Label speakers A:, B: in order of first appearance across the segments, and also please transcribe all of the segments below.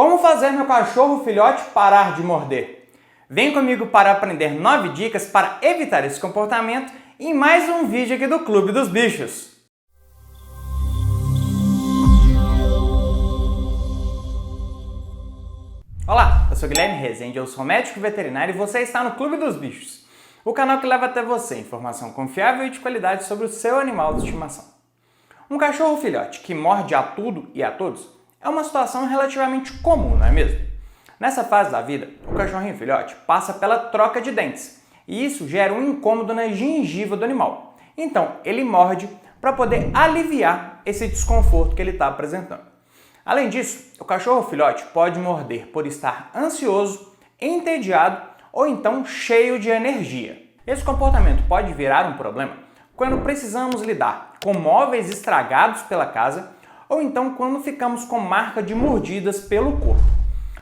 A: Como fazer meu cachorro filhote parar de morder? Vem comigo para aprender 9 dicas para evitar esse comportamento em mais um vídeo aqui do Clube dos Bichos. Olá, eu sou Guilherme Rezende, eu sou médico veterinário e você está no Clube dos Bichos, o canal que leva até você informação confiável e de qualidade sobre o seu animal de estimação. Um cachorro filhote que morde a tudo e a todos é uma situação relativamente comum, não é mesmo? Nessa fase da vida, o cachorrinho filhote passa pela troca de dentes e isso gera um incômodo na gengiva do animal. Então, ele morde para poder aliviar esse desconforto que ele está apresentando. Além disso, o cachorro filhote pode morder por estar ansioso, entediado ou então cheio de energia. Esse comportamento pode virar um problema quando precisamos lidar com móveis estragados pela casa ou então quando ficamos com marca de mordidas pelo corpo.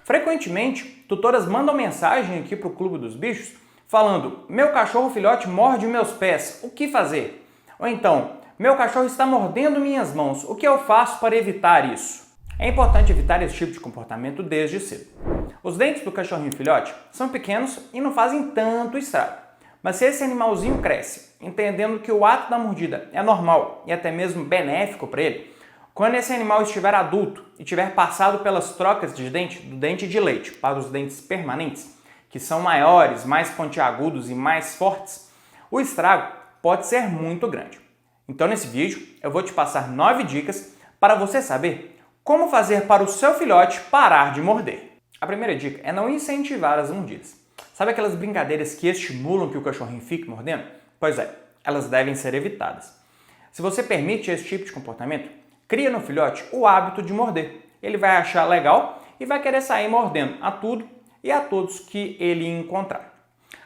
A: Frequentemente, tutoras mandam mensagem aqui para o Clube dos Bichos falando: meu cachorro filhote morde meus pés, o que fazer? Ou então, meu cachorro está mordendo minhas mãos, o que eu faço para evitar isso? É importante evitar esse tipo de comportamento desde cedo. Os dentes do cachorrinho filhote são pequenos e não fazem tanto estrago. Mas se esse animalzinho cresce, entendendo que o ato da mordida é normal e até mesmo benéfico para ele, quando esse animal estiver adulto e tiver passado pelas trocas de dente, do dente de leite para os dentes permanentes, que são maiores, mais pontiagudos e mais fortes, o estrago pode ser muito grande. Então nesse vídeo eu vou te passar 9 dicas para você saber como fazer para o seu filhote parar de morder. A primeira dica é não incentivar as mordidas. Sabe aquelas brincadeiras que estimulam que o cachorrinho fique mordendo? Pois é, elas devem ser evitadas. Se você permite esse tipo de comportamento, cria no filhote o hábito de morder. Ele vai achar legal e vai querer sair mordendo a tudo e a todos que ele encontrar.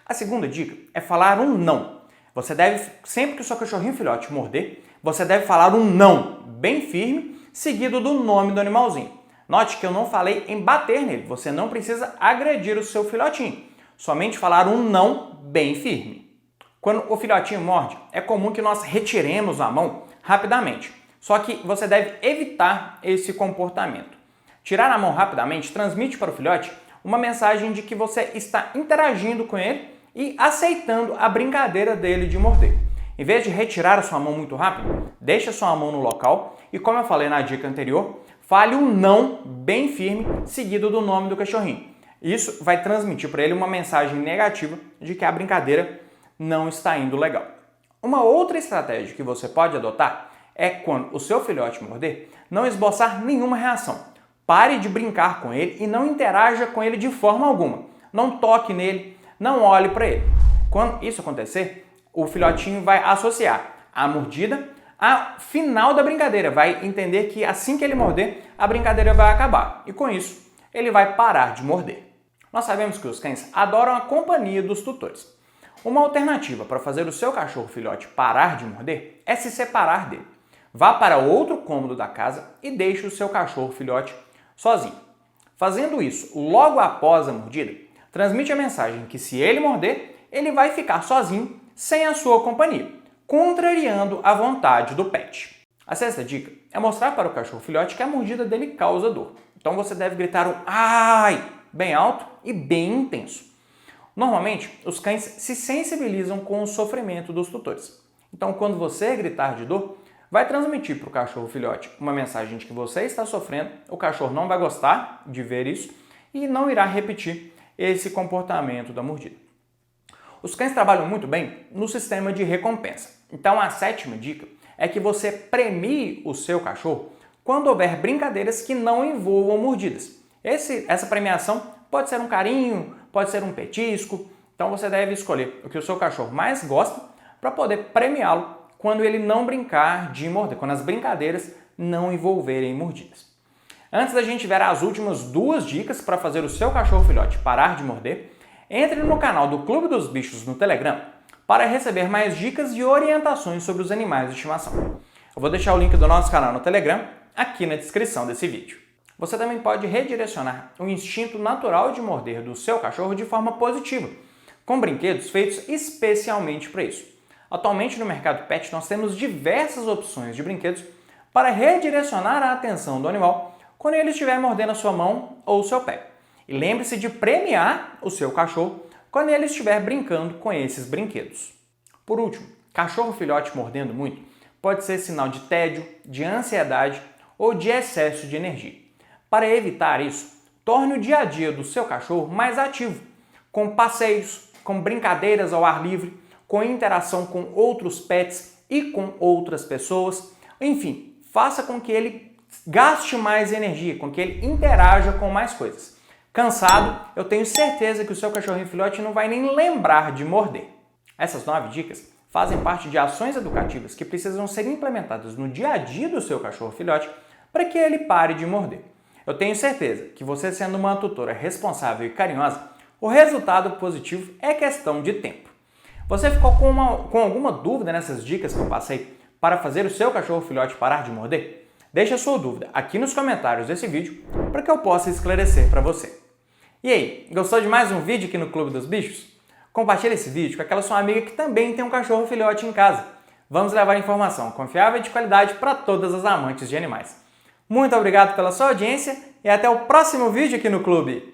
A: A segunda dica é falar um não. Você deve, sempre que o seu cachorrinho filhote morder, você deve falar um não bem firme, seguido do nome do animalzinho. Note que eu não falei em bater nele, você não precisa agredir o seu filhotinho, somente falar um não bem firme. Quando o filhotinho morde, é comum que nós retiremos a mão rapidamente. Só que você deve evitar esse comportamento. Tirar a mão rapidamente transmite para o filhote uma mensagem de que você está interagindo com ele e aceitando a brincadeira dele de morder. Em vez de retirar a sua mão muito rápido, deixe a sua mão no local e, como eu falei na dica anterior, fale um não bem firme seguido do nome do cachorrinho. Isso vai transmitir para ele uma mensagem negativa de que a brincadeira não está indo legal. Uma outra estratégia que você pode adotar é quando o seu filhote morder, não esboçar nenhuma reação. Pare de brincar com ele e não interaja com ele de forma alguma. Não toque nele, não olhe para ele. Quando isso acontecer, o filhotinho vai associar a mordida ao final da brincadeira. Vai entender que assim que ele morder, a brincadeira vai acabar. E com isso, ele vai parar de morder. Nós sabemos que os cães adoram a companhia dos tutores. Uma alternativa para fazer o seu cachorro filhote parar de morder é se separar dele. Vá para outro cômodo da casa e deixe o seu cachorro filhote sozinho. Fazendo isso logo após a mordida, transmite a mensagem que se ele morder, ele vai ficar sozinho, sem a sua companhia, contrariando a vontade do pet. A sexta dica é mostrar para o cachorro filhote que a mordida dele causa dor. Então você deve gritar um ai bem alto e bem intenso. Normalmente, os cães se sensibilizam com o sofrimento dos tutores. Então, quando você gritar de dor, vai transmitir para o cachorro filhote uma mensagem de que você está sofrendo, o cachorro não vai gostar de ver isso e não irá repetir esse comportamento da mordida. Os cães trabalham muito bem no sistema de recompensa. Então a sétima dica é que você premie o seu cachorro quando houver brincadeiras que não envolvam mordidas. Essa premiação pode ser um carinho, pode ser um petisco, então você deve escolher o que o seu cachorro mais gosta para poder premiá-lo quando ele não brincar de morder, quando as brincadeiras não envolverem mordidas. Antes da gente ver as últimas 2 dicas para fazer o seu cachorro filhote parar de morder, entre no canal do Clube dos Bichos no Telegram para receber mais dicas e orientações sobre os animais de estimação. Eu vou deixar o link do nosso canal no Telegram aqui na descrição desse vídeo. Você também pode redirecionar o instinto natural de morder do seu cachorro de forma positiva, com brinquedos feitos especialmente para isso. Atualmente no mercado pet nós temos diversas opções de brinquedos para redirecionar a atenção do animal quando ele estiver mordendo a sua mão ou o seu pé. E lembre-se de premiar o seu cachorro quando ele estiver brincando com esses brinquedos. Por último, cachorro filhote mordendo muito pode ser sinal de tédio, de ansiedade ou de excesso de energia. Para evitar isso, torne o dia a dia do seu cachorro mais ativo, com passeios, com brincadeiras ao ar livre, com interação com outros pets e com outras pessoas. Enfim, faça com que ele gaste mais energia, com que ele interaja com mais coisas. Cansado, eu tenho certeza que o seu cachorrinho filhote não vai nem lembrar de morder. Essas 9 dicas fazem parte de ações educativas que precisam ser implementadas no dia a dia do seu cachorro filhote para que ele pare de morder. Eu tenho certeza que você, sendo uma tutora responsável e carinhosa, o resultado positivo é questão de tempo. Você ficou com alguma dúvida nessas dicas que eu passei para fazer o seu cachorro filhote parar de morder? Deixe a sua dúvida aqui nos comentários desse vídeo para que eu possa esclarecer para você. E aí, gostou de mais um vídeo aqui no Clube dos Bichos? Compartilhe esse vídeo com aquela sua amiga que também tem um cachorro filhote em casa. Vamos levar informação confiável e de qualidade para todas as amantes de animais. Muito obrigado pela sua audiência e até o próximo vídeo aqui no Clube!